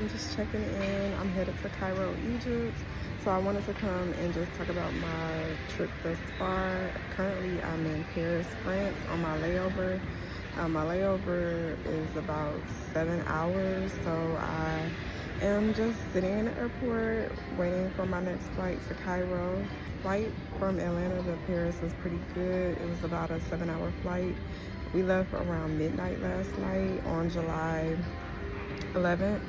I'm just checking in. I'm headed to Cairo, Egypt. So I wanted to come and just talk about my trip thus far. Currently, I'm in Paris, France on my layover. My layover is about 7 hours, so I am just sitting in the airport waiting for my next flight to Cairo. Flight from Atlanta to Paris was pretty good. It was about a 7-hour flight. We left around midnight last night on July 11th,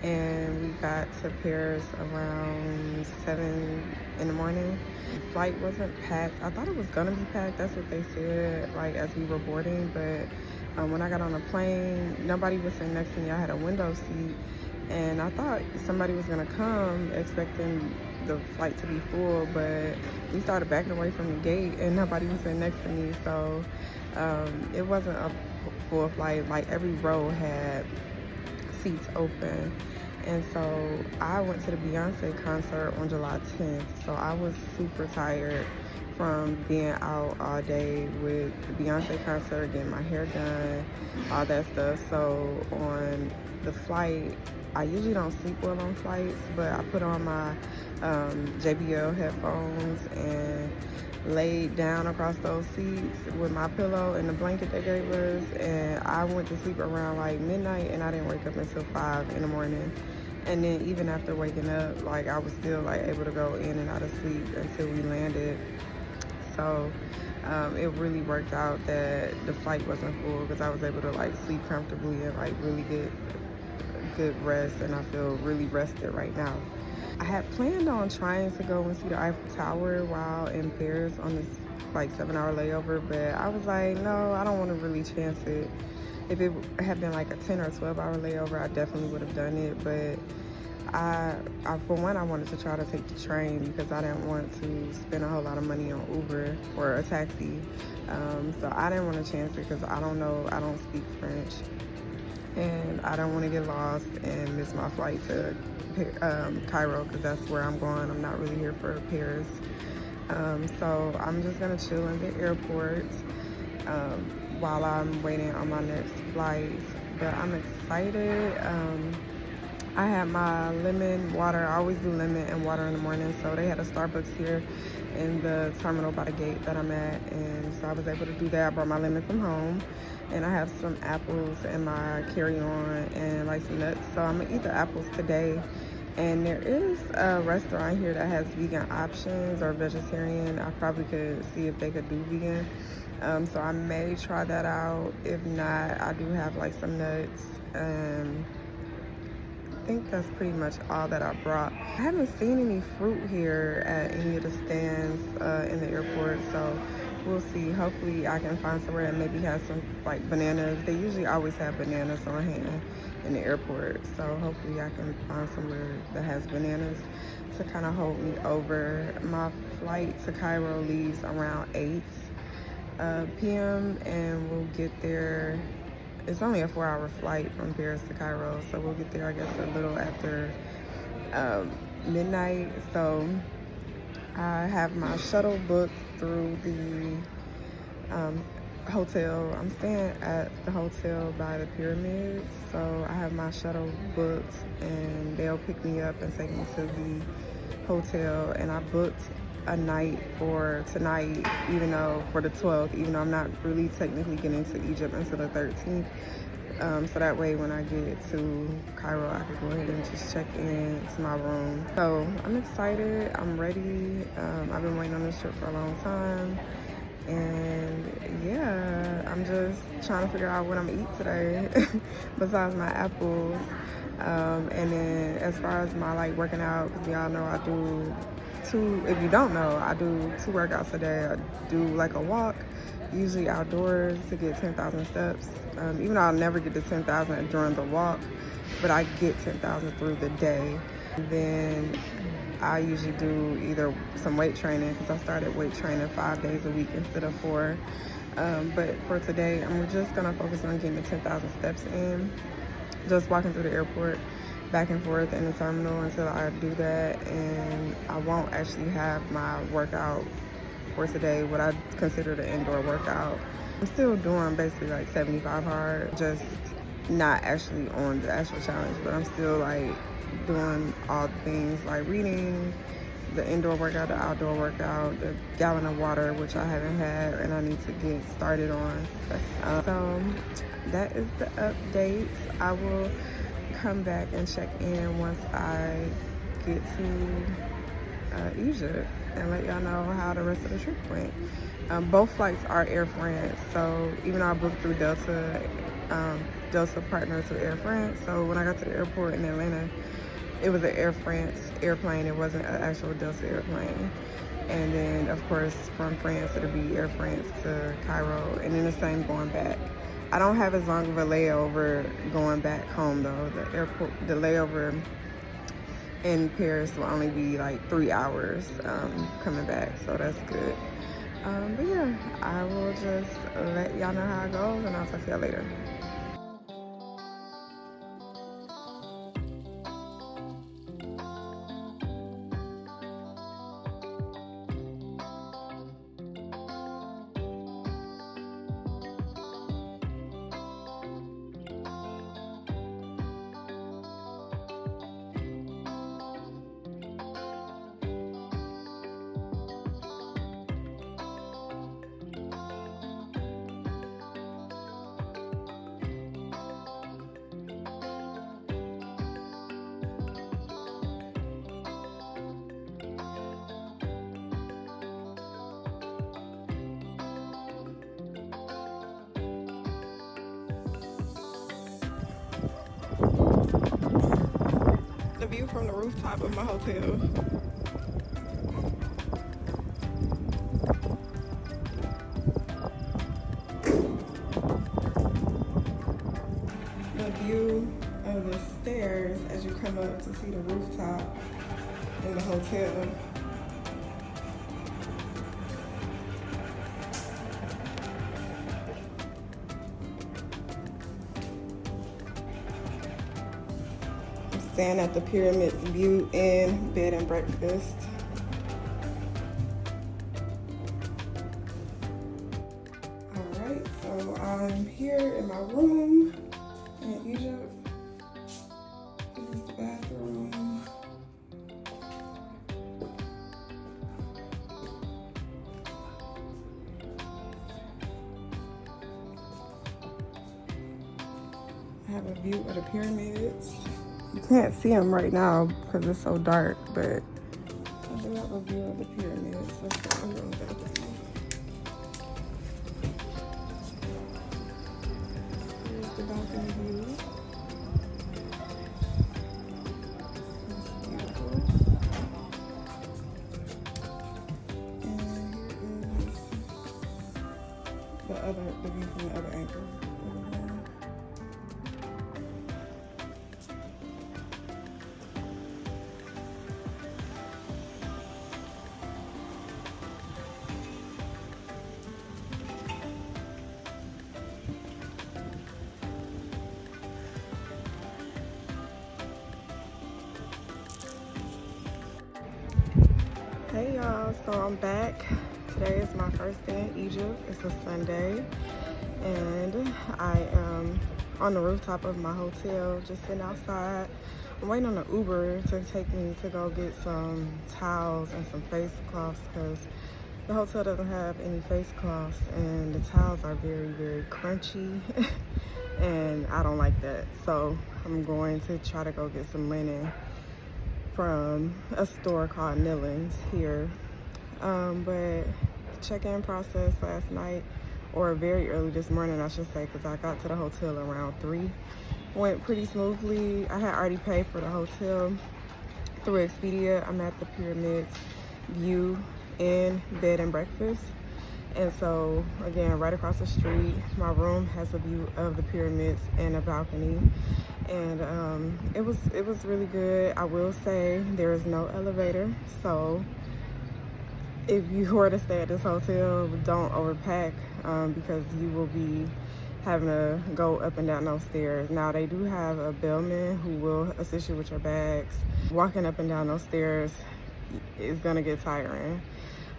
and we got to Paris around 7 in the morning. The flight wasn't packed. I thought it was gonna be packed. That's what they said, like as we were boarding. But when I got on the plane, nobody was sitting next to me. I had a window seat, and I thought somebody was gonna come, expecting the flight to be full. But we started backing away from the gate, and nobody was sitting next to me. So it wasn't a full flight. Like every row had seats open. And so I went to the Beyonce concert on July 10th. So I was super tired from being out all day with the Beyonce concert, getting my hair done, all that stuff. So on the flight, I usually don't sleep well on flights, but I put on my JBL headphones and laid down across those seats with my pillow and the blanket they gave us, and I went to sleep around like midnight, and I didn't wake up until 5 in the morning. And then even after waking up, like I was still like able to go in and out of sleep until we landed. So it really worked out that the flight wasn't full, because I was able to like sleep comfortably and like really get good rest, and I feel really rested right now. I had planned on trying to go and see the Eiffel Tower while in Paris on this like 7-hour layover, but I was like, no, I don't want to really chance it. If it had been like a 10 or 12-hour layover, I definitely would have done it. But I for one, I wanted to try to take the train because I didn't want to spend a whole lot of money on Uber or a taxi. So I didn't want to chance it because I don't speak French, and I don't want to get lost and miss my flight to Cairo, because that's where I'm going. I'm not really here for Paris. So I'm just gonna chill in the airport while I'm waiting on my next flight. But I'm excited. I had my lemon water. I always do lemon and water in the morning. So they had a Starbucks here in the terminal by the gate that I'm at, and so I was able to do that. I brought my lemon from home, and I have some apples in my carry-on and like some nuts. So I'm gonna eat the apples today. And there is a restaurant here that has vegan options or vegetarian. I probably could see if they could do vegan. So I may try that out. If not, I do have like some nuts. I think that's pretty much all that I brought. I haven't seen any fruit here at any of the stands in the airport, so we'll see. Hopefully I can find somewhere that maybe has some like bananas. They usually always have bananas on hand in the airport, so hopefully I can find somewhere that has bananas to kind of hold me over. My flight to Cairo leaves around 8 p.m. and we'll get there. It's only a 4-hour flight from Paris to Cairo, so we'll get there, I guess, a little after midnight. So I have my shuttle booked through the hotel. I'm staying at the hotel by the pyramids, so I have my shuttle booked, and they'll pick me up and take me to the hotel. And I booked a night for tonight, even though for the 12th, even though I'm not really technically getting to Egypt until the 13th. So that way when I get to Cairo, I can go ahead and just check in to my room. So I'm excited, I'm ready. I've been waiting on this trip for a long time. And yeah, I'm just trying to figure out what I'm gonna eat today besides my apples. And then as far as my like working out, because y'all know I do if you don't know, I do 2 workouts a day. I do like a walk, usually outdoors, to get 10,000 steps. Even though I'll never get to 10,000 during the walk, but I get 10,000 through the day. And then I usually do either some weight training, because I started weight training 5 days a week instead of 4. But for today, I'm just gonna focus on getting the 10,000 steps in, just walking through the airport back and forth in the terminal until I do that. And I won't actually have my workout for today, what I consider the indoor workout. I'm still doing basically like 75 hard, just not actually on the actual challenge, but I'm still like doing all the things like reading, the indoor workout, the outdoor workout, the gallon of water, which I haven't had and I need to get started on. So that is the updates. I will come back and check in once I get to Egypt and let y'all know how the rest of the trip went. Both flights are Air France, so even though I booked through Delta, Delta partners with Air France, so when I got to the airport in Atlanta, it was an Air France airplane. It wasn't an actual Delta airplane. And then, of course, from France, it'll be Air France to Cairo, and then the same going back. I don't have as long of a layover going back home, though. The layover in Paris will only be like 3 hours coming back, so that's good. But yeah, I will just let y'all know how it goes, and I'll talk to y'all later. The view from the rooftop of my hotel. The view of the stairs as you come up to see the rooftop in the hotel. Staying at the Pyramids View Inn Bed and Breakfast. Alright, so I'm here in my room in Egypt. This is the bathroom. I have a view of the pyramids. You can't see them right now because it's so dark, but I do have a view of the pyramids. That's the only room that I can see. Here's the balcony view. It's beautiful. And here is the view from the other angle. Hey y'all, so I'm back. Today is my first day in Egypt. It's a Sunday and I am on the rooftop of my hotel just sitting outside. I'm waiting on an Uber to take me to go get some towels and some face cloths because the hotel doesn't have any face cloths and the towels are very, very crunchy and I don't like that. So I'm going to try to go get some linen from a store called Nillens here. But the check-in process last night, or very early this morning I should say, because I got to the hotel around 3, went pretty smoothly. I had already paid for the hotel through Expedia. I'm at the Pyramids View Inn Bed and Breakfast. And so again, right across the street, my room has a view of the pyramids and a balcony. And it was really good. I will say there is no elevator, so if you were to stay at this hotel, don't overpack because you will be having to go up and down those stairs. Now they do have a bellman who will assist you with your bags. Walking up and down those stairs is gonna get tiring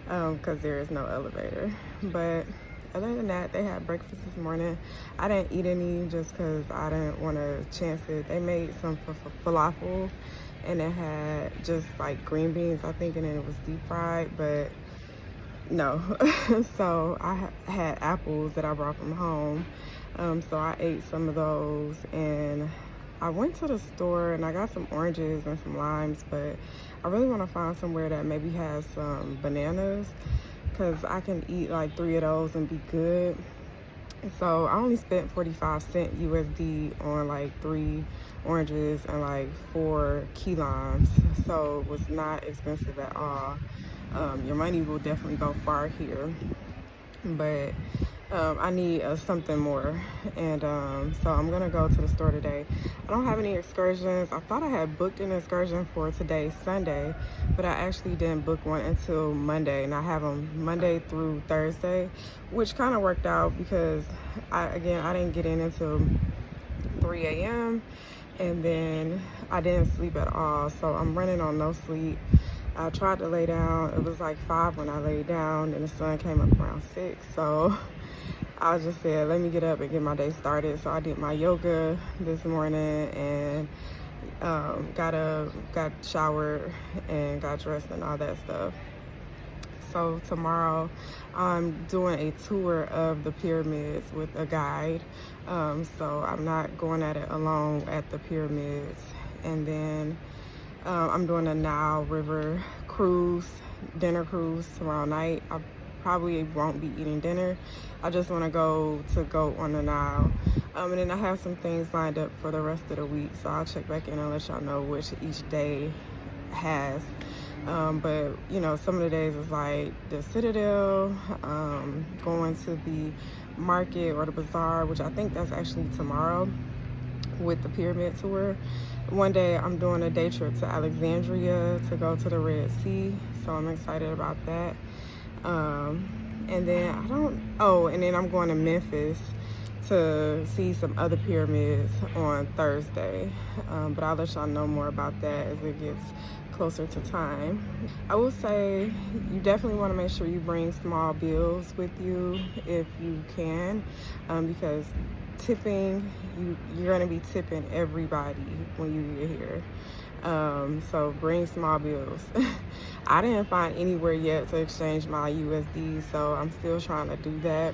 because there is no elevator. But other than that, they had breakfast this morning. I didn't eat any just because I didn't want to chance it. They made some falafel, and it had just like green beans, I think, and then it was deep fried, but no. So I had apples that I brought from home. So I ate some of those, and I went to the store and I got some oranges and some limes, but I really want to find somewhere that maybe has some bananas, because I can eat like 3 of those and be good. So I only spent 45 cents USD on like 3 oranges and like 4 key limes. So it was not expensive at all. Your money will definitely go far here, but I need something more, and so I'm gonna go to the store today. I don't have any excursions. I thought I had booked an excursion for today, Sunday, but I actually didn't book one until Monday, and I have them Monday through Thursday, which kind of worked out because I didn't get in until 3 a.m. and then I didn't sleep at all, so I'm running on no sleep. I tried to lay down. It was like 5 when I laid down, and the sun came up around 6, so I just said, let me get up and get my day started. So I did my yoga this morning and got showered and got dressed and all that stuff. So tomorrow I'm doing a tour of the pyramids with a guide. So I'm not going at it alone at the pyramids. And then I'm doing a Nile River cruise, dinner cruise tomorrow night. I probably won't be eating dinner. I just want to go on the Nile. And then I have some things lined up for the rest of the week, so I'll check back in and let y'all know which each day has. But you know, some of the days is like the Citadel, going to the market or the bazaar, which I think that's actually tomorrow with the pyramid tour. One day I'm doing a day trip to Alexandria to go to the Red Sea, so I'm excited about that. And then and then I'm going to Memphis to see some other pyramids on Thursday. But I'll let y'all know more about that as it gets closer to time. I will say you definitely want to make sure you bring small bills with you if you can, because tipping, you're going to be tipping everybody when you get here. So bring small bills. I didn't find anywhere yet to exchange my USD, so I'm still trying to do that.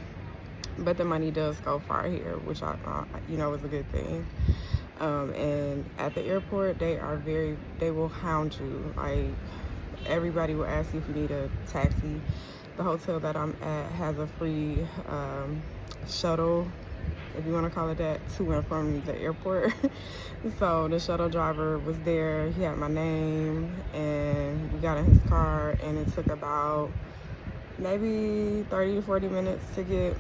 But the money does go far here, which I is a good thing. And at the airport, they will hound you. Like, everybody will ask you if you need a taxi. The hotel that I'm at has a free shuttle, if you want to call it that, to and from the airport. So the shuttle driver was there. He had my name, and we got in his car, and it took about maybe 30 to 40 minutes to get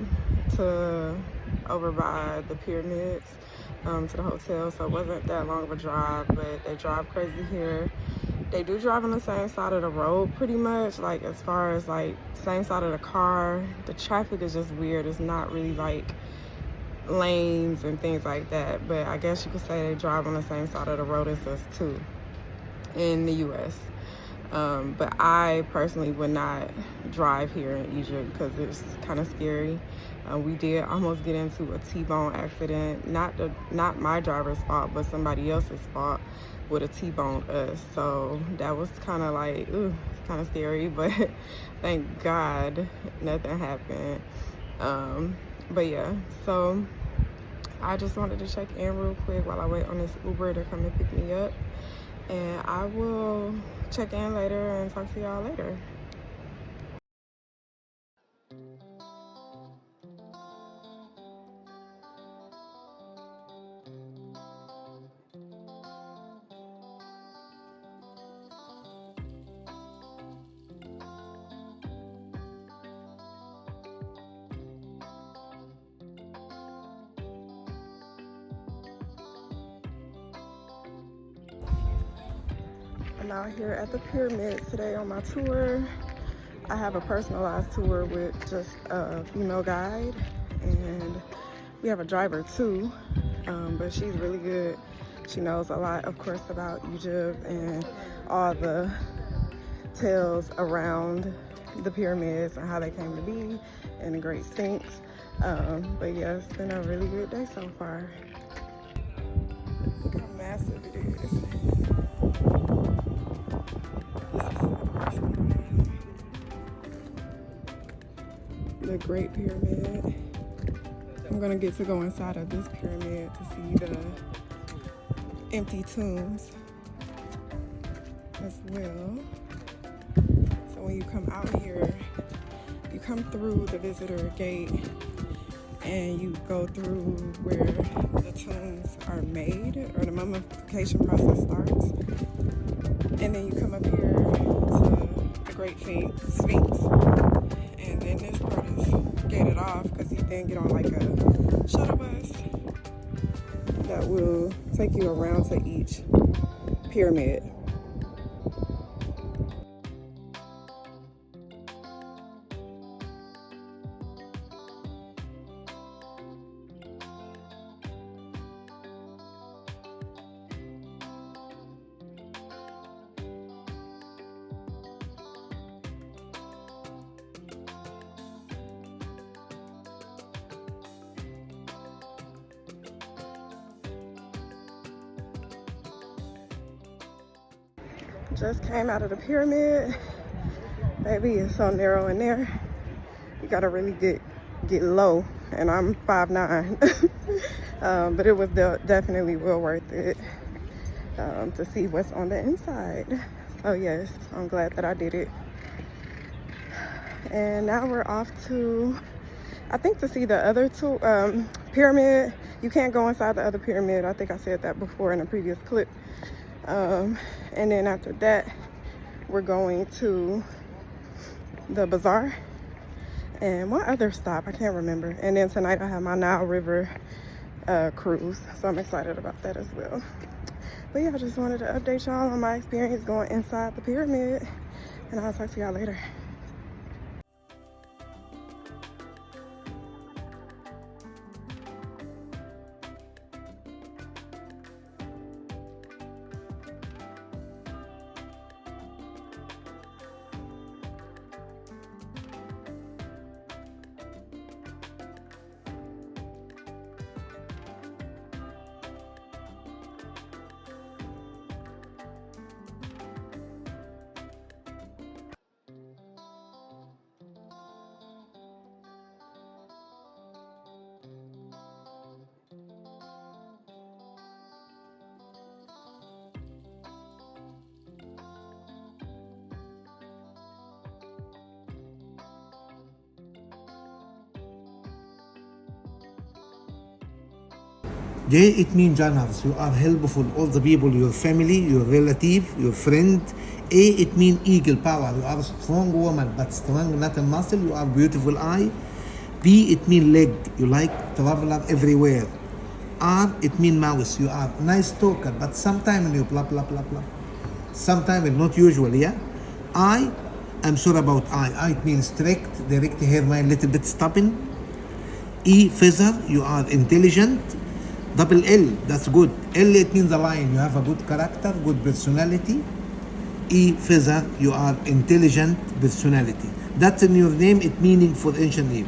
to over by the pyramids, to the hotel. So it wasn't that long of a drive, but they drive crazy here. They do drive on the same side of the road pretty much, like as far as like same side of the car. The traffic is just weird. It's not really like lanes and things like that, but I guess you could say they drive on the same side of the road as us too in the US. But I personally would not drive here in Egypt because it's kind of scary. We did almost get into a T-bone accident, not my driver's fault, but somebody else's fault, would have T-boned us. So that was kind of like, ooh, it's kind of scary, but thank God nothing happened. But yeah, so I just wanted to check in real quick while I wait on this Uber to come and pick me up. And I will check in later and talk to y'all later. I'm out here at the pyramids today on my tour. I have a personalized tour with just a female guide, and we have a driver too, but she's really good. She knows a lot, of course, about Egypt and all the tales around the pyramids and how they came to be and the Great Sphinx. But yeah, it's been a really good day so far. Look how massive it is. The Great Pyramid. I'm gonna get to go inside of this pyramid to see the empty tombs as well. So when you come out here, you come through the visitor gate and you go through where the tombs are made, or the mummification process starts. And then you come up here to the Great Sphinx. And then this part is gated off because you then get on like a shuttle bus that will take you around to each pyramid. Just came out of the pyramid. Baby, it's so narrow in there. You gotta really get low, and I'm 5'9". But it was definitely well worth it to see what's on the inside. So yes, I'm glad that I did it. And now we're off to, I think, to see the other two pyramid. You can't go inside the other pyramid. I think I said that before in a previous clip. And then after that, we're going to the bazaar and one other stop, I can't remember. And then tonight I have my Nile River cruise, so I'm excited about that as well. But yeah, I just wanted to update y'all on my experience going inside the pyramid, and I'll talk to y'all later. J, it means generous. You are helpful, all the people, your family, your relative, your friend. A, it means eagle power. You are a strong woman, but strong, not a muscle. You are beautiful eye. B, it means leg. You like traveler everywhere. R, it means mouse. You are nice talker, but sometimes you blah, blah, blah, blah. Sometimes, not usually, yeah? I, I'm sure about I. I, it means strict, direct hairline, little bit stubborn. E, feather. You are intelligent. Double L, that's good. L, it means a lion. You have a good character, good personality. E, feather, you are intelligent personality. That's in your name, it meaning for ancient name.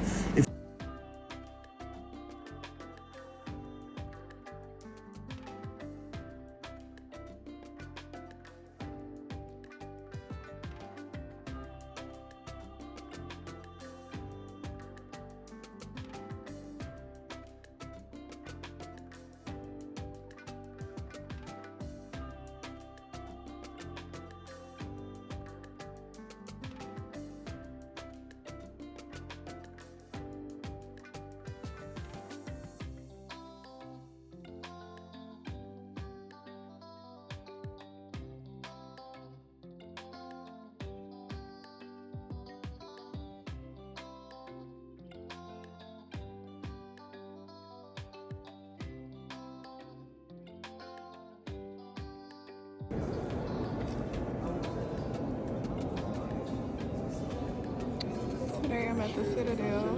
Today I'm at the Citadel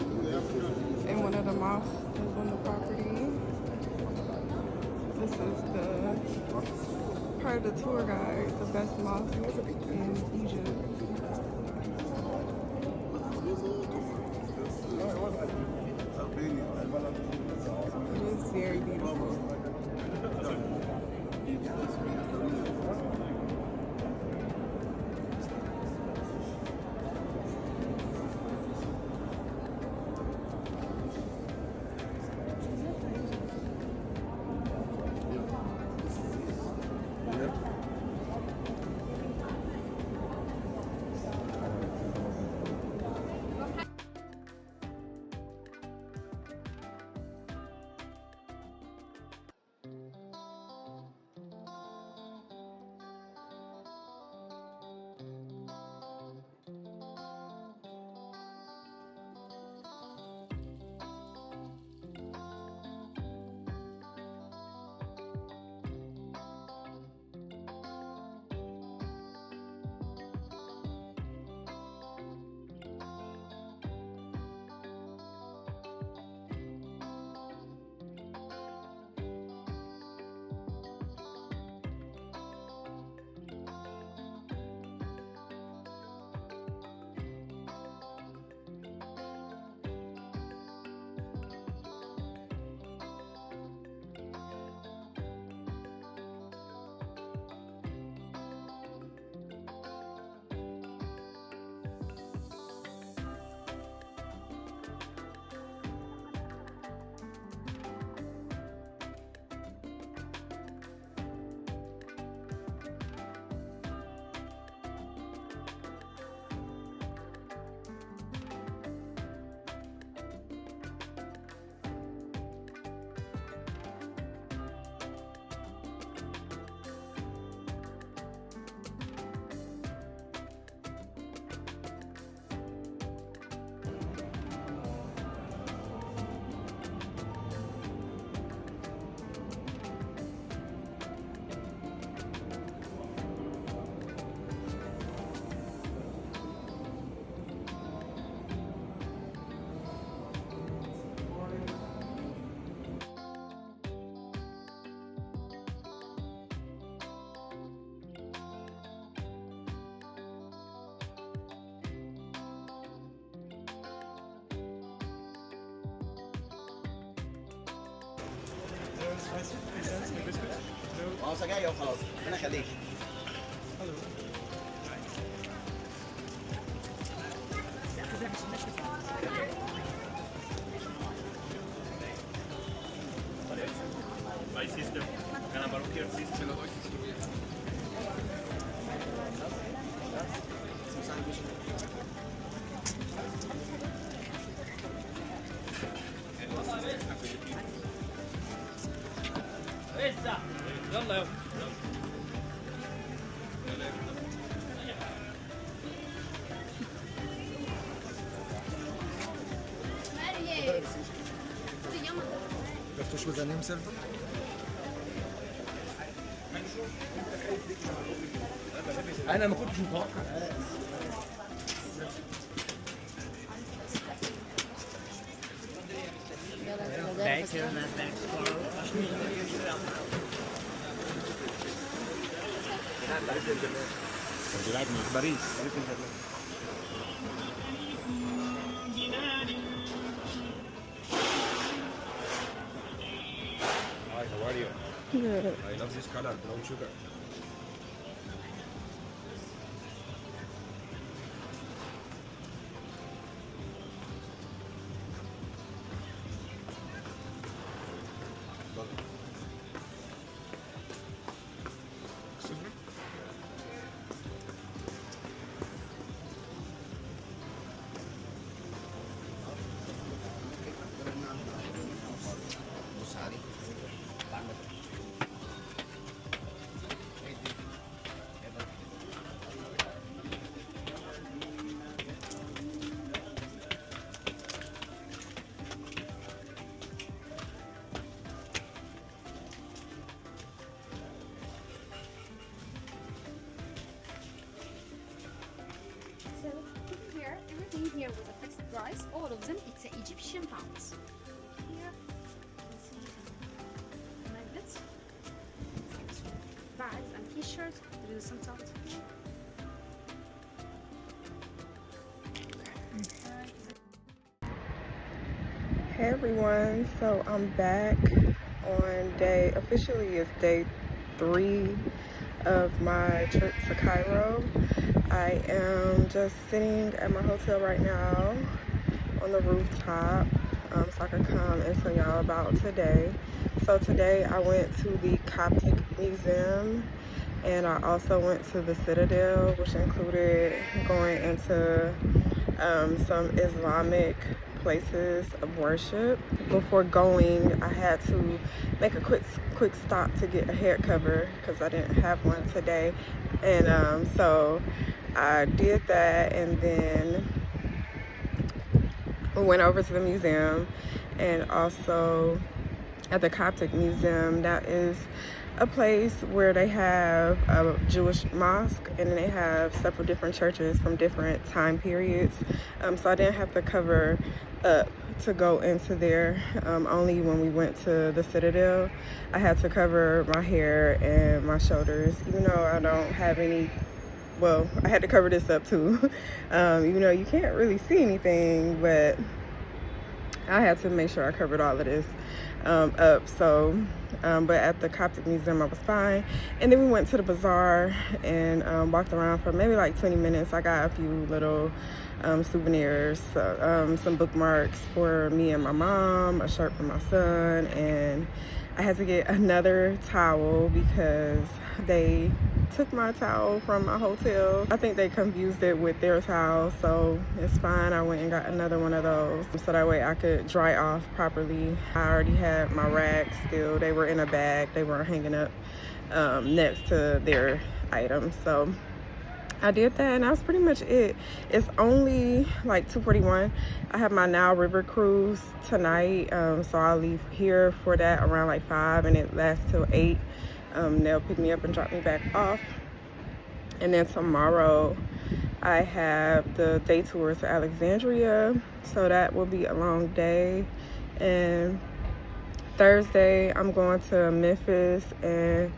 in one of the mosques that's on the property. This is the part of the tour guide, the best mosque in Egypt. خلاص جاي وخلاص انا خليك My sister, and I'm here sister. يلا يلا Kartuş with an himself. انا ما كنتش متوقع Thank you, man. Thanks for باريس. Hi, how are you? Good. I love this color, brown sugar. Excuse me? So here, everything here was a fixed price. All of them, it's a Egyptian pounds. Here, you can see magnets, bags and t-shirts. There is some salt. Hey everyone, so I'm back on officially it's day 3 of my trip to Cairo. I am just sitting at my hotel right now on the rooftop, so I can come and tell y'all about today. So today I went to the Coptic Museum, and I also went to the Citadel, which included going into some Islamic places of worship. Before going, I had to make a quick stop to get a hair cover because I didn't have one today, and so I did that, and then we went over to the museum. And also at the Coptic Museum, that is a place where they have a Jewish mosque, and they have several different churches from different time periods. So I didn't have to cover up to go into there. Only when we went to the Citadel, I had to cover my hair and my shoulders, even though I don't have any. Well, I had to cover this up too, even though you can't really see anything, but I had to make sure I covered all of this up. So, but at the Coptic Museum, I was fine. And then we went to the bazaar and walked around for maybe like 20 minutes. I got a few little souvenirs, some bookmarks for me and my mom, a shirt for my son, and I had to get another towel because they took my towel from my hotel. I think they confused it with their towel, so it's fine. I went and got another one of those so that way I could dry off properly. I already had my rags still. They were in a bag. They weren't hanging up next to their items. So I did that, and that was pretty much it. It's only like 2:41. I have my Nile River cruise tonight, so I'll leave here for that around like 5, and it lasts till 8. They'll pick me up and drop me back off. And then tomorrow I have the day tour to Alexandria, so that will be a long day. And Thursday I'm going to Memphis and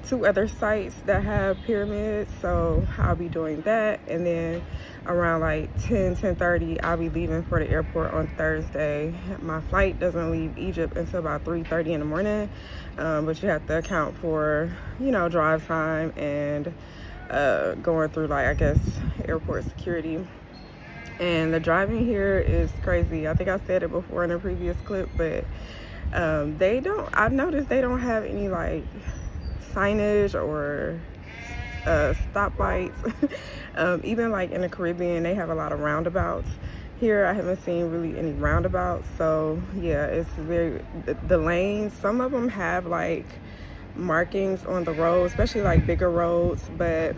2 other sites that have pyramids, so I'll be doing that. And then around like 10:30 I'll be leaving for the airport on Thursday. My flight doesn't leave Egypt until about 3:30 in the morning, but you have to account for, you know, drive time and going through, like, I guess, airport security. And the driving here is crazy. I think I said it before in a previous clip, but I've noticed they don't have any like signage or stoplights. Even like in the Caribbean, they have a lot of roundabouts. Here I haven't seen really any roundabouts, so yeah, it's very, the lanes, some of them have like markings on the road, especially like bigger roads, but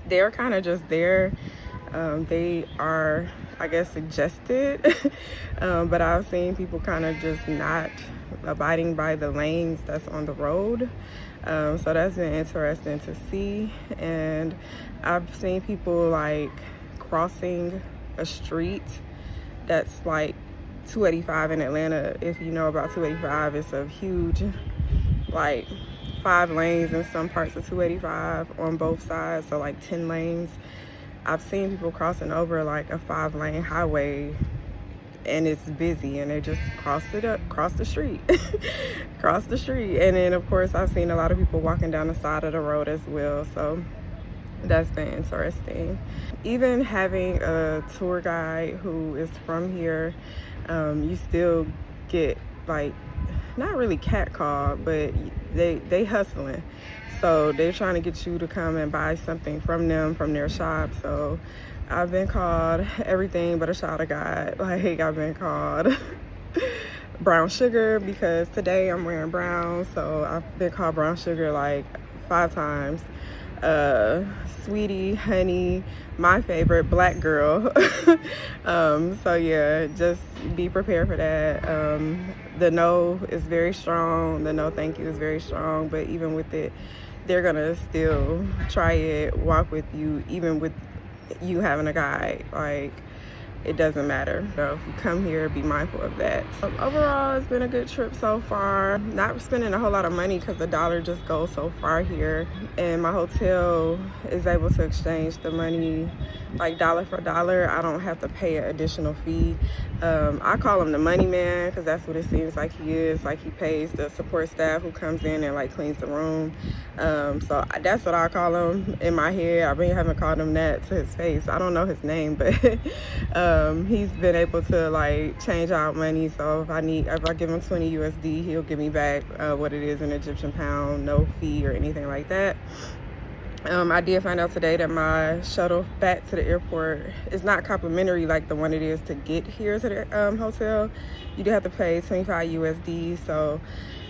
they're kind of just there. They are, I guess, suggested, but I've seen people kind of just not abiding by the lanes that's on the road. So that's been interesting to see. And I've seen people like crossing a street that's like 285 in Atlanta. If you know about 285, it's a huge, like, 5 lanes in some parts of 285 on both sides, so like 10 lanes. I've seen people crossing over like a 5-lane highway, and it's busy, and they just cross the street. Cross the street. And then of course I've seen a lot of people walking down the side of the road as well, so that's been interesting. Even having a tour guide who is from here, you still get, like, not really catcalled, but they hustling. So they're trying to get you to come and buy something from them, from their shop. So I've been called everything but a shot of God. Like, I've been called brown sugar because today I'm wearing brown. So I've been called brown sugar like 5 times. Sweetie, honey, my favorite, black girl. So yeah, just be prepared for that. The no is very strong. The no thank you is very strong, but even with it, they're gonna still try it, walk with you, even with you having a guide. Like, it doesn't matter. So if you come here, be mindful of that. Overall, it's been a good trip so far. Not spending a whole lot of money because the dollar just goes so far here. And my hotel is able to exchange the money like dollar for dollar. I don't have to pay an additional fee. I call him the money man because that's what it seems like he is. Like he pays the support staff who comes in and like cleans the room. So that's what I call him in my head. I really haven't called him that to his face. I don't know his name, but he's been able to like change out money. So if I give him 20 USD, he'll give me back what it is in Egyptian pound, no fee or anything like that. I did find out today that my shuttle back to the airport is not complimentary like the one it is to get here to the hotel. You do have to pay 25 USD, so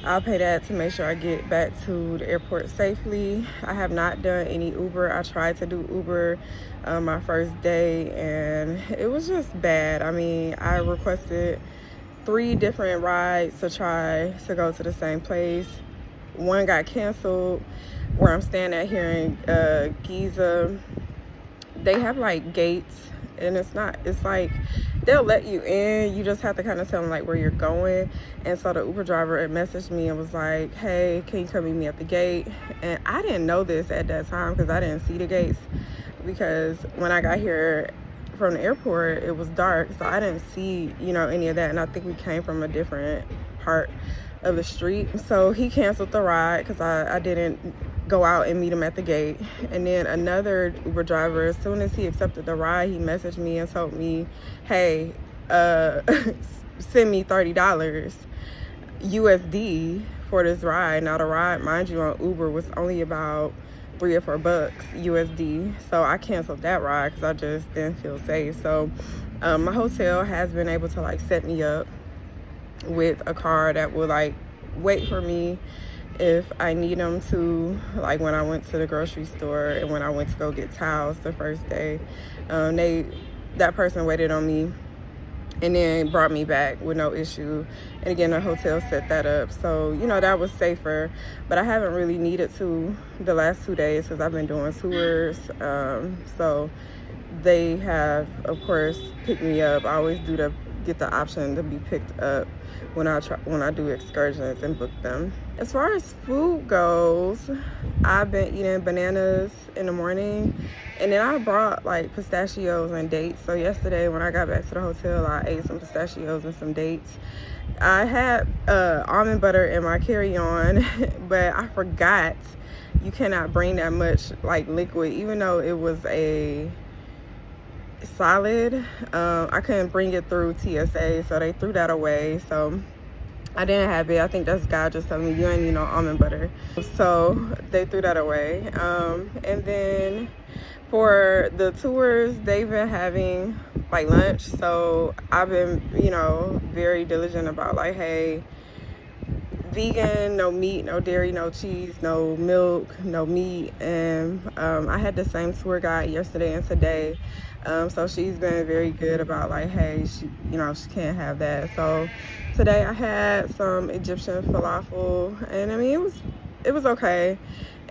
I'll pay that to make sure I get back to the airport safely. I have not done any Uber. I tried to do Uber my first day and it was just bad. I mean, I requested 3 different rides to try to go to the same place. One got canceled. Where I'm staying at here in Giza, they have like gates, and it's like they'll let you in, you just have to kind of tell them like where you're going. And so the Uber driver had messaged me and was like, hey, can you come meet me at the gate? And I didn't know this at that time because I didn't see the gates, because when I got here from the airport it was dark, so I didn't see, you know, any of that. And I think we came from a different part of the street, so he canceled the ride because I didn't go out and meet him at the gate. And then another Uber driver, as soon as he accepted the ride, he messaged me and told me, hey, send me $30 USD for this ride. Now the ride, mind you, on Uber was only about $3 or $4 USD, so I canceled that ride because I just didn't feel safe. So my hotel has been able to like set me up with a car that will like wait for me if I need them to, like when I went to the grocery store and when I went to go get towels the first day. That person waited on me and then brought me back with no issue. And again, the hotel set that up, so you know, that was safer. But I haven't really needed to the last 2 days because I've been doing tours. So they have, of course, picked me up. I always get the option to be picked up when I do excursions and book them. As far as food goes, I've been eating bananas in the morning, and then I brought like pistachios and dates. So yesterday when I got back to the hotel, I ate some pistachios and some dates. I had almond butter in my carry-on, but I forgot you cannot bring that much like liquid, even though it was a solid. I couldn't bring it through TSA, so they threw that away. So I didn't have it. I think that's God just telling me you ain't need no almond butter, so they threw that away. And then for the tours, they've been having like lunch, so I've been, you know, very diligent about like, hey, vegan, no meat, no dairy, no cheese, no milk, no meat. And I had the same tour guide yesterday and today, so she's been very good about like, hey, she can't have that. So today I had some Egyptian falafel, and I mean it was okay,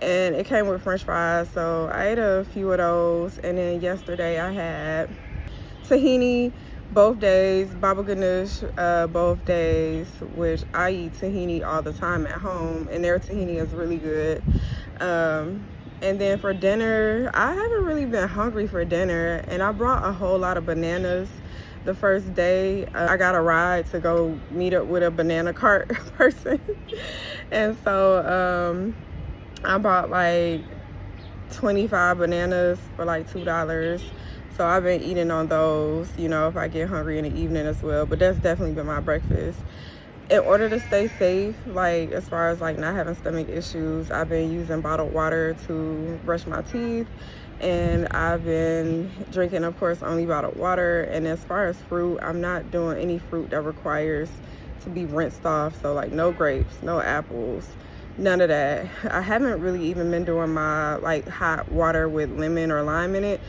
and it came with French fries, so I ate a few of those. And then yesterday I had tahini both days, baba ganoush both days, which I eat tahini all the time at home, and their tahini is really good. And then for dinner, I haven't really been hungry for dinner, and I brought a whole lot of bananas the first day. I got a ride to go meet up with a banana cart person, and so I bought like 25 bananas for like $2. So I've been eating on those, you know, if I get hungry in the evening as well. But that's definitely been my breakfast. In order to stay safe, like as far as like not having stomach issues, I've been using bottled water to brush my teeth, and I've been drinking, of course, only bottled water. And as far as fruit, I'm not doing any fruit that requires to be rinsed off. So like no grapes, no apples, none of that. I haven't really even been doing my like hot water with lemon or lime in it,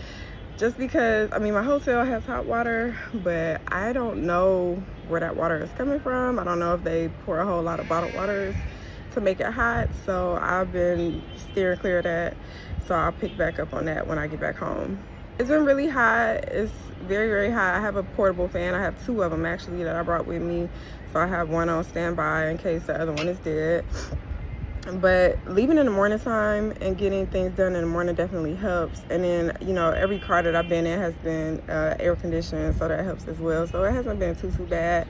just because, I mean, my hotel has hot water, but I don't know where that water is coming from. I don't know if they pour a whole lot of bottled waters to make it hot, so I've been steering clear of that. So I'll pick back up on that when I get back home. It's been really hot. It's very, very hot. I have a portable fan. I have 2 of them actually that I brought with me. So I have one on standby in case the other one is dead. But leaving in the morning time and getting things done in the morning definitely helps. And then, you know, every car that I've been in has been air conditioned, so that helps as well. So it hasn't been too bad.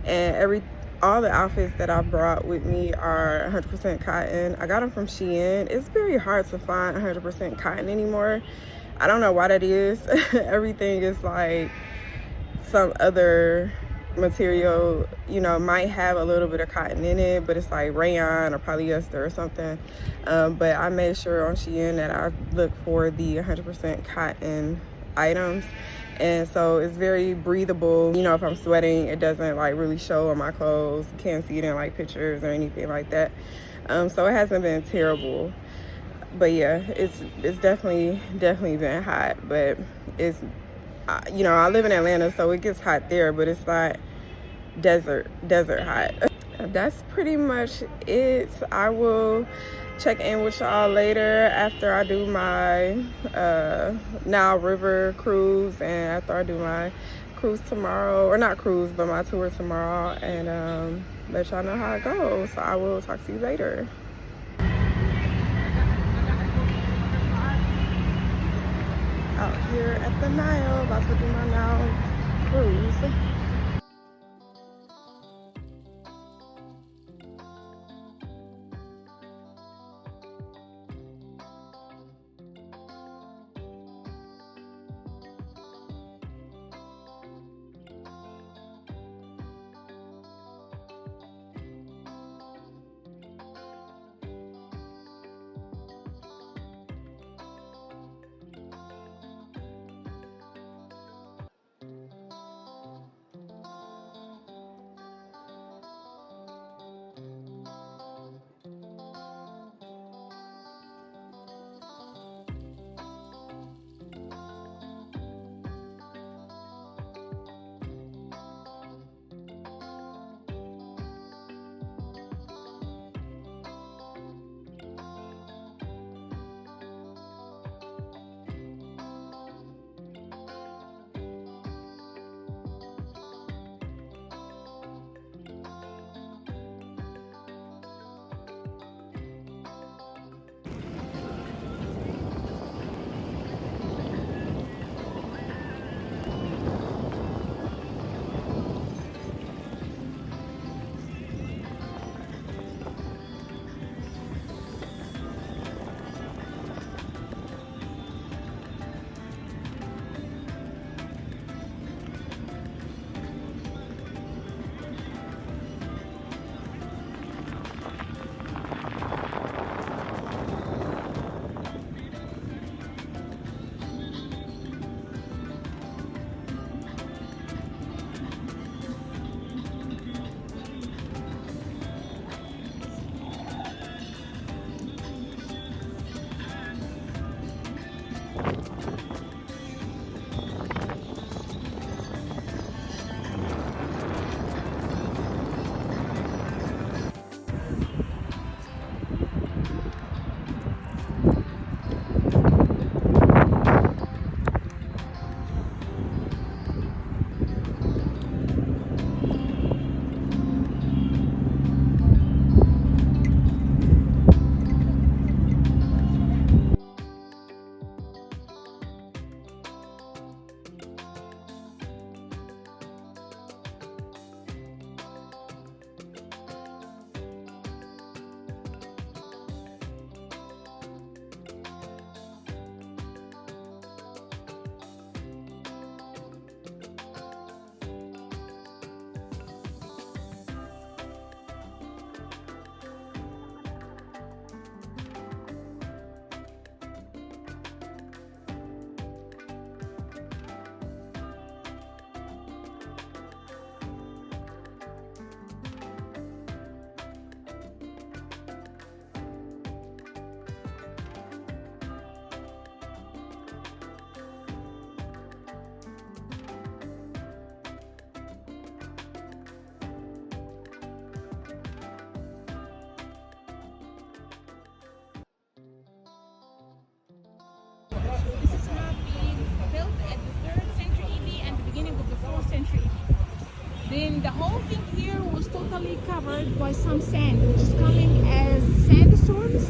And all the outfits that I brought with me are 100% cotton. I got them from Shein. It's very hard to find 100% cotton anymore. I don't know why that is. Everything is like some other material, you know, might have a little bit of cotton in it, but it's like rayon or polyester or something. But I made sure on Shein that I look for the 100% cotton items. And so it's very breathable. You know, if I'm sweating, it doesn't like really show on my clothes. You can't see it in like pictures or anything like that. So it hasn't been terrible. But yeah, it's definitely been hot. But it's, you know, I live in Atlanta, so it gets hot there, but it's not desert hot. That's pretty much it. I will check in with y'all later after I do my Nile River cruise and after I do my cruise tomorrow, or not cruise, but my tour tomorrow, and let y'all know how it goes. So I will talk to you later. Out here at the Nile, about to do my Nile cruise. at the 3rd century AD and the beginning of the 4th century AD. Then the whole thing here was totally covered by some sand, which is coming as sandstorms.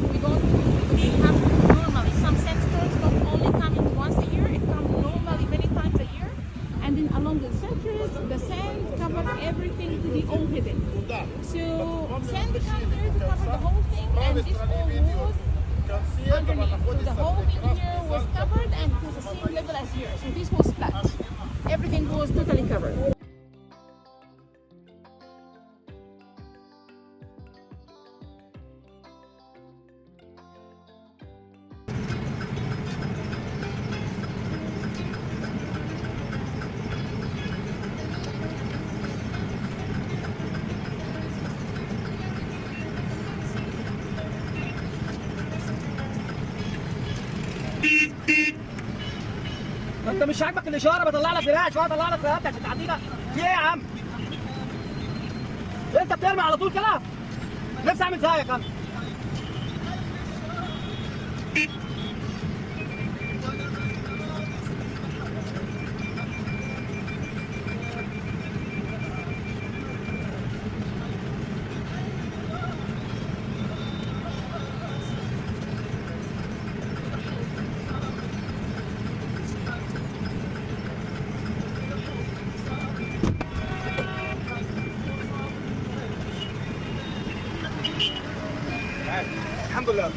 We have normally some sandstorms not only coming once a year, it comes normally many times a year. And then along the centuries, the sand covered everything to the Ohiden. So sand comes here to cover the whole thing, and this all was underneath. So the whole thing here was covered, and it was the same level as here. So this was flat. Everything was totally covered. انت مش عاجبك الاشاره بطلع لك دراع شويه اطلع لك رقبتك عشان تعدينا في ايه يا عم؟ انت بترمي على طول كده؟ نفسي اعمل زيك انا. الحمد لله.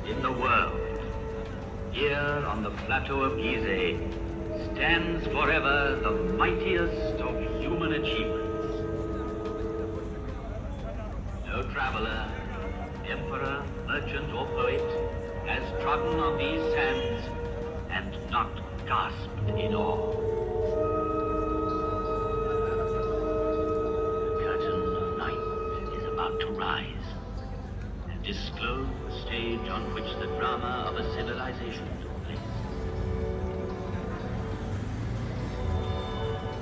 In the world, here on the plateau of Gizeh, stands forever the mightiest of human achievements. No traveler, emperor, merchant, or poet has trodden on these sands and not gasped in awe. The curtain of night is about to rise and disclose the stage on which the drama of a civilization took place.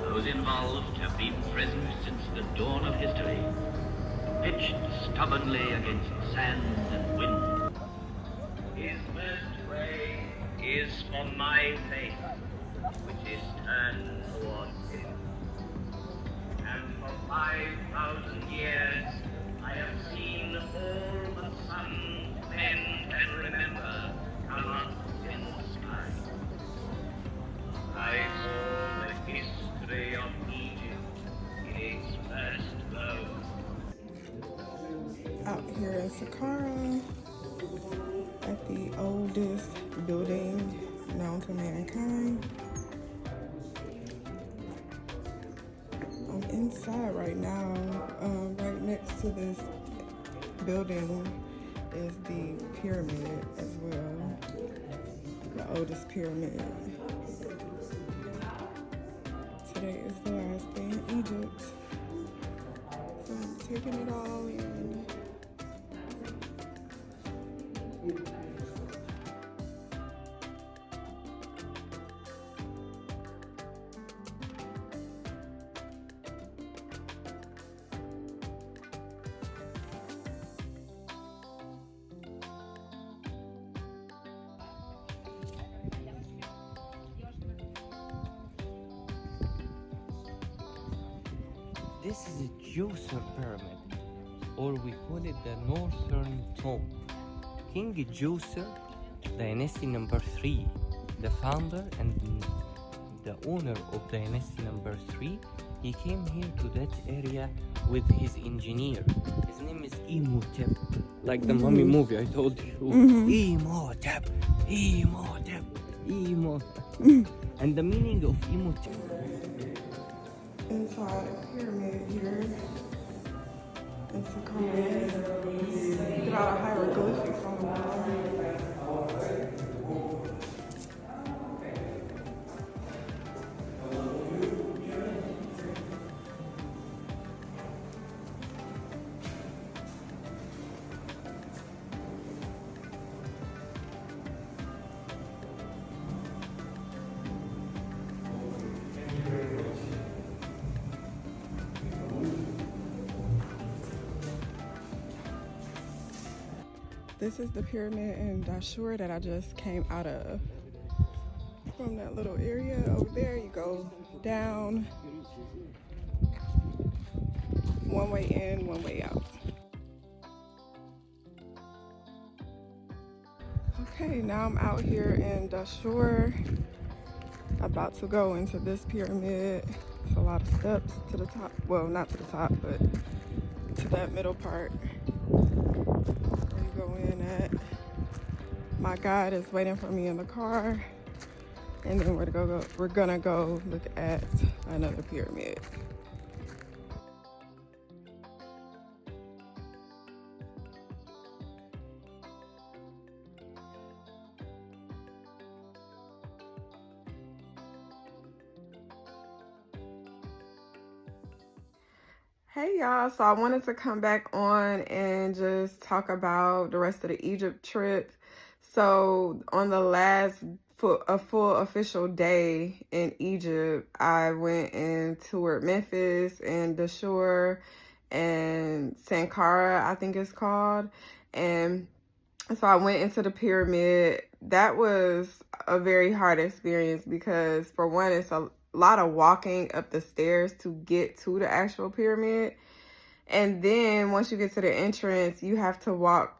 Those involved have been present since the dawn of history, pitched stubbornly against sand and wind. His first way is for my face, which is turned towards him. And for 5,000 years, I have seen all the sons men can remember come up in the sky. I saw the history of Egypt in its first glow. Out here in Saqqara at the oldest building known to mankind. I'm inside right now. Right next to this building is the pyramid as well, the oldest pyramid. Today is the last day in Egypt, so I'm taking it all in. This is a Djoser pyramid, or we call it the Northern Tomb. King Djoser, dynasty number 3, the founder and the owner of dynasty number 3, He came here to that area with his engineer. His name is Imhotep, like the mummy movie I told you. Imhotep, Imhotep, Imhotep. And the meaning of Imhotep. Inside a pyramid here. It's a common. Get all the hieroglyphics on the wall. This is the pyramid in Dashur that I just came out of. From that little area over there, you go down. One way in, one way out. Okay, now I'm out here in Dashur. About to go into this pyramid. It's a lot of steps to the top. Well, not to the top, but to that middle part. Where you go in at. My guide is waiting for me in the car. And then we're gonna go look at another pyramid. Hey y'all, so I wanted to come back on and just talk about the rest of the Egypt trip. So on the last full official day in Egypt, I went and toured Memphis and Dashur and Sankara, I think it's called. And so I went into the pyramid. That was a very hard experience because for one, it's a lot of walking up the stairs to get to the actual pyramid. And then once you get to the entrance, you have to walk,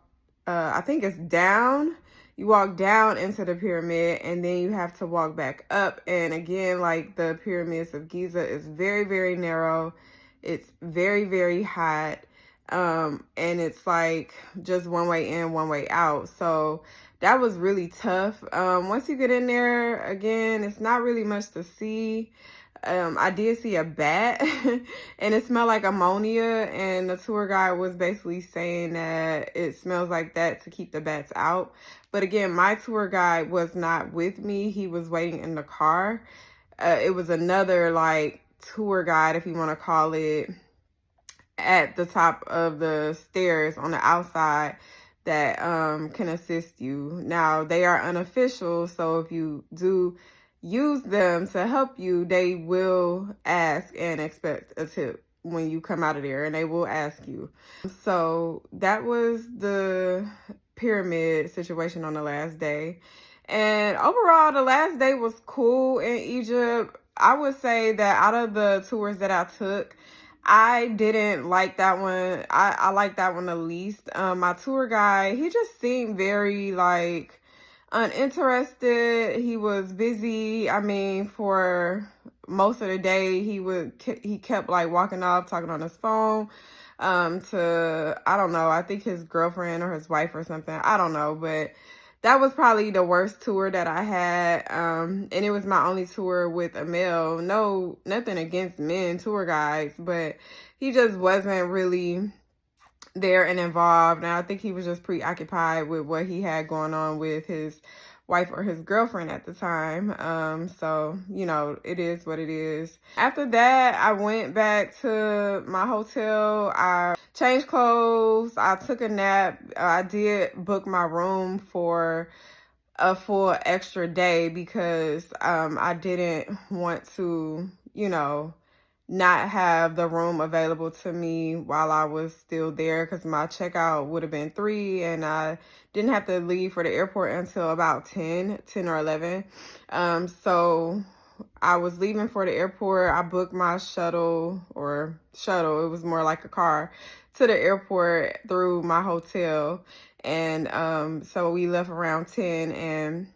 I think it's down. You walk down into the pyramid and then you have to walk back up. And again, like the pyramids of Giza is very, very narrow. It's very, very hot. And it's like just one way in, one way out. So that was really tough. Once you get in there, again, it's not really much to see. I did see a bat and it smelled like ammonia, and the tour guide was basically saying that it smells like that to keep the bats out. But again, my tour guide was not with me. He was waiting in the car. It was another like tour guide, if you want to call it, at the top of the stairs on the outside that can assist you. Now, they are unofficial, so if you do use them to help you, they will ask and expect a tip when you come out of there, and they will ask you. So that was the pyramid situation on the last day. And overall, the last day was cool in Egypt. I would say that out of the tours that I took, I didn't like that one. I like that one the least. My tour guide, he just seemed very like uninterested. He was busy. I mean, for most of the day, he kept like walking off, talking on his phone to, I don't know, I think his girlfriend or his wife or something. I don't know, but that was probably the worst tour that I had. And it was my only tour with a male. No, nothing against men tour guides, but he just wasn't really there and involved. And I think he was just preoccupied with what he had going on with his wife or his girlfriend at the time. So, you know, it is what it is. After that, I went back to my hotel. I changed clothes. I took a nap. I did book my room for a full extra day because I didn't want to, you know, not have the room available to me while I was still there, because my checkout would have been 3 and I didn't have to leave for the airport until about 10 or 11. So I was leaving for the airport. I booked my shuttle, it was more like a car, to the airport through my hotel. And so we left around 10 and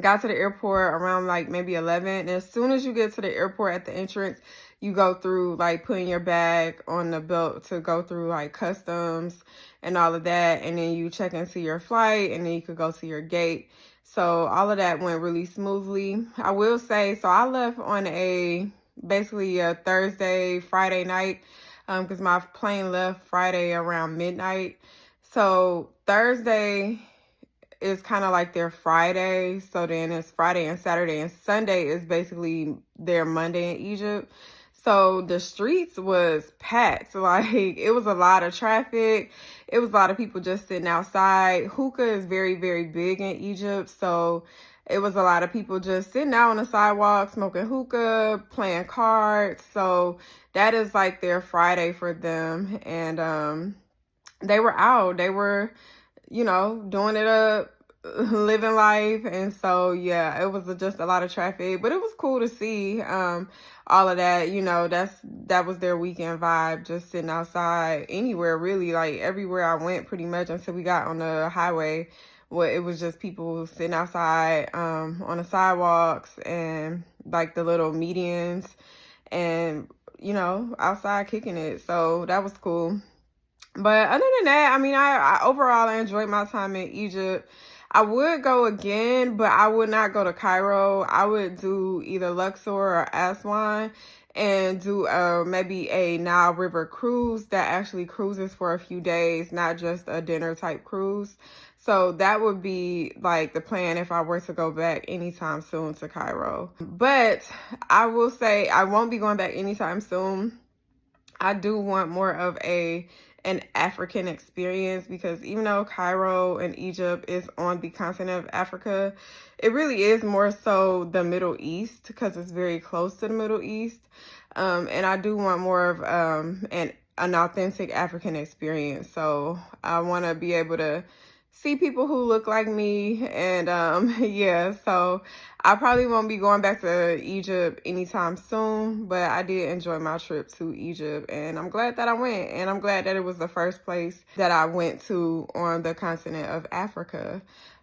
got to the airport around like maybe 11. And as soon as you get to the airport at the entrance, you go through like putting your bag on the belt to go through like customs and all of that, and then you check into your flight, and then you could go to your gate. So all of that went really smoothly. I will say, so I left on basically a Thursday, Friday night, because my plane left Friday around midnight. So Thursday is kind of like their Friday. So then it's Friday and Saturday, and Sunday is basically their Monday in Egypt. So the streets was packed. Like, it was a lot of traffic. It was a lot of people just sitting outside. Hookah is very, very big in Egypt. So it was a lot of people just sitting out on the sidewalk, smoking hookah, playing cards. So that is like their Friday for them. And they were out. They were, you know, doing it up, living life. And so, yeah, it was just a lot of traffic, but it was cool to see all of that. You know, that was their weekend vibe, just sitting outside anywhere, really, like everywhere I went pretty much until we got on the highway. Well, it was just people sitting outside on the sidewalks and like the little medians and, you know, outside kicking it. So that was cool. But other than that, I mean, I overall I enjoyed my time in Egypt. I would go again, but I would not go to Cairo. I would do either Luxor or Aswan and do maybe a Nile River cruise that actually cruises for a few days, not just a dinner type cruise. So that would be like the plan if I were to go back anytime soon to Cairo. But I will say I won't be going back anytime soon. I do want more of an African experience, because even though Cairo and Egypt is on the continent of Africa, it really is more so the Middle East, because it's very close to the Middle East. And I do want more of an authentic African experience. So I want to be able to see people who look like me. And yeah, so I probably won't be going back to Egypt anytime soon, but I did enjoy my trip to Egypt, and I'm glad that I went, and I'm glad that it was the first place that I went to on the continent of Africa.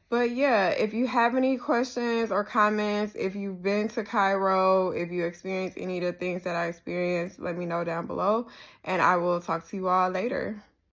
But yeah, if you have any questions or comments, if you've been to Cairo, if you experienced any of the things that I experienced, let me know down below, and I will talk to you all later.